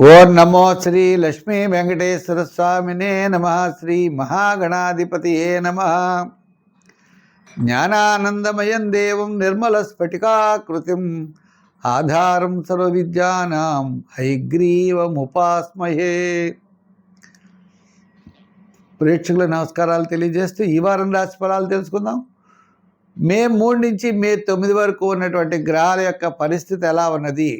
ఓం నమో శ్రీ లక్ష్మీ వెంకటేశ్వర స్వామినే నమ. శ్రీ మహాగణాధిపతియే నమ. జ్ఞానానందమయం దేవం నిర్మల స్ఫటికాకృతిం ఆధారం సర్వ విద్యానాం హయగ్రీవముపాస్మహే. ప్రేక్షకుల నమస్కారాలు తెలియజేస్తూ ఈ వారం రాశి ఫలాలు తెలుసుకుందాం. మే 3 నుంచి మే 9 వరకు ఉన్నటువంటి గ్రహాల యొక్క పరిస్థితి ఎలా ఉన్నది,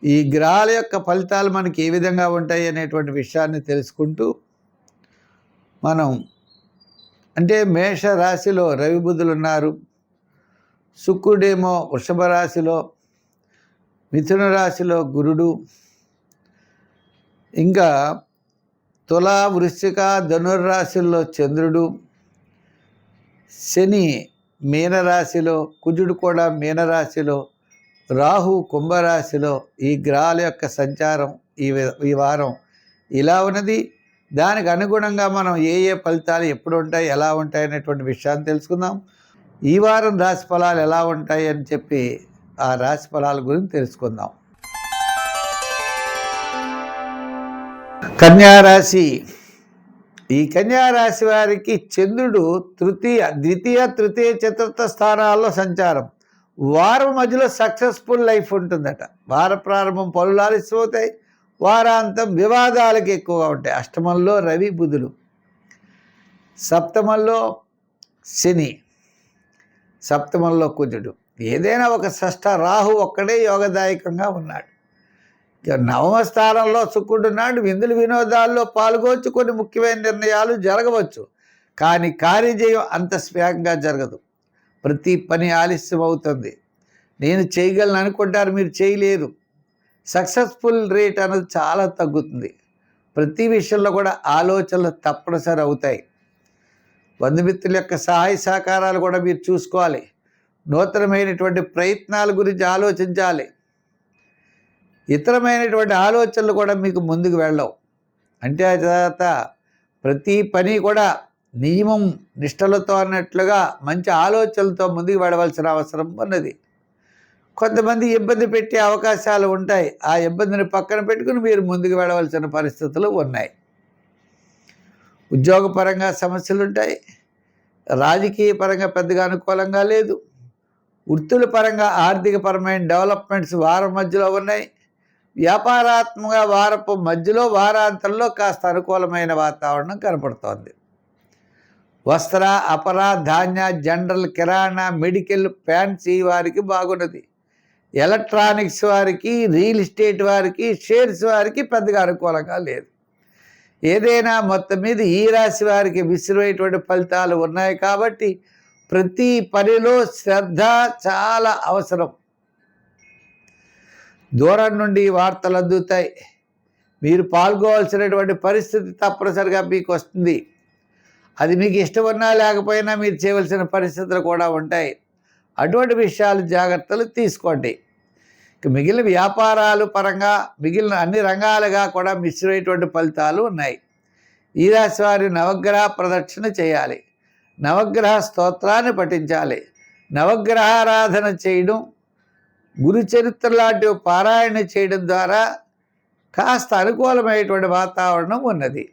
ఈ గ్రహాల యొక్క ఫలితాలు మనకి ఏ విధంగా ఉంటాయి అనేటువంటి విషయాన్ని తెలుసుకుంటూ మనం మేష రాశిలో రవి బుధులు ఉన్నారు, శుక్రుడేమో వృషభ రాశిలో, మిథున రాశిలో గురుడు, ఇంకా తులా వృశ్చిక ధనుర్రాశుల్లో చంద్రుడు, శని మీనరాశిలో, కుజుడు కూడా మీనరాశిలో, రాహు కుంభరాశిలో ఈ గ్రహాల యొక్క సంచారం ఈ వారం ఇలా ఉన్నది. దానికి అనుగుణంగా మనం ఏ ఫలితాలు ఎప్పుడు ఉంటాయి, ఎలా ఉంటాయి అనేటువంటి విషయాన్ని తెలుసుకుందాం. ఈ వారం రాశి ఫలాలు ఎలా ఉంటాయి అని చెప్పి ఆ రాశి ఫలాల గురించి తెలుసుకుందాం. కన్యారాశి. ఈ కన్యారాశి వారికి చంద్రుడు ద్వితీయ తృతీయ చతుర్థ స్థానాల్లో సంచారం. వారం మధ్యలో సక్సెస్ఫుల్ లైఫ్ ఉంటుందట. వార ప్రారంభం పనులు ఆలస్యమవుతాయి, వారాంతం వివాదాలకు ఎక్కువగా ఉంటాయి. అష్టమంలో రవి బుధులు, సప్తమంలో శని, సప్తమంలో కుజుడు, ఏదైనా ఒక షష్ఠ రాహు ఒక్కడే యోగదాయకంగా ఉన్నాడు. నవమ స్థానంలో శుక్రుడు ఉన్నాడు. విందులు వినోదాల్లో పాల్గొచ్చు, కొన్ని ముఖ్యమైన నిర్ణయాలు జరగవచ్చు, కానీ కార్యజయం అంత వేగంగా జరగదు. ప్రతి పని ఆలస్యం అవుతుంది. నేను చేయగలను అనుకుంటారు, మీరు చేయలేరు. సక్సెస్ఫుల్ రేట్ అనేది చాలా తగ్గుతుంది. ప్రతి విషయంలో కూడా ఆలోచనలు తప్పనిసరి అవుతాయి. బంధుమిత్రుల యొక్క సహాయ సహకారాలు కూడా మీరు చూసుకోవాలి. నూతనమైనటువంటి ప్రయత్నాల గురించి ఆలోచించాలి. ఇతరమైనటువంటి ఆలోచనలు కూడా మీకు ముందుకు వెళ్ళవు. అంటే ఆ తర్వాత ప్రతి పని కూడా నియమం నిష్టలతో అన్నట్లుగా మంచి ఆలోచనలతో ముందుకు వెళ్ళవలసిన అవసరం ఉన్నది. కొంతమంది ఇబ్బంది పెట్టే అవకాశాలు ఉంటాయి. ఆ ఇబ్బందిని పక్కన పెట్టుకుని మీరు ముందుకు వెళ్ళవలసిన పరిస్థితులు ఉన్నాయి. ఉద్యోగపరంగా సమస్యలు ఉంటాయి. రాజకీయ పరంగా పెద్దగా అనుకూలంగా లేదు. వృత్తుల పరంగా ఆర్థికపరమైన డెవలప్మెంట్స్ వారం మధ్యలో ఉన్నాయి. వ్యాపారాత్మక వారపు మధ్యలో వారాంతంలో కాస్త అనుకూలమైన వాతావరణం కనపడుతోంది. వస్త్ర, అపర, ధాన్య, జనరల్, కిరాణా, మెడికల్, ఫ్యాన్సీ వారికి బాగున్నది. ఎలక్ట్రానిక్స్ వారికి, రియల్ ఎస్టేట్ వారికి, షేర్స్ వారికి పెద్దగా అనుకూలంగా లేదు. ఏదైనా మొత్తం మీద ఈ రాశి వారికి విసిరైనటువంటి ఫలితాలు ఉన్నాయి. కాబట్టి ప్రతి పనిలో శ్రద్ధ చాలా అవసరం. దూరం నుండి వార్తలు అందుతాయి. మీరు పాల్గొవాల్సినటువంటి పరిస్థితి తప్పనిసరిగా మీకు వస్తుంది. అది మీకు ఇష్టం ఉన్నా లేకపోయినా మీరు చేయవలసిన పరిస్థితులు కూడా ఉంటాయి. అటువంటి విషయాలు జాగ్రత్తలు తీసుకోండి. మిగిలిన వ్యాపారాలు పరంగా మిగిలిన అన్ని రంగాలుగా కూడా మిశ్రమైనటువంటి ఫలితాలు ఉన్నాయి. ఈ రాశి వారి నవగ్రహ ప్రదక్షిణ చేయాలి, నవగ్రహ స్తోత్రాన్ని పఠించాలి, నవగ్రహారాధన చేయడం, గురు చరిత్ర లాంటివి పారాయణ చేయడం ద్వారా కాస్త అనుకూలమైనటువంటి వాతావరణం ఉన్నది.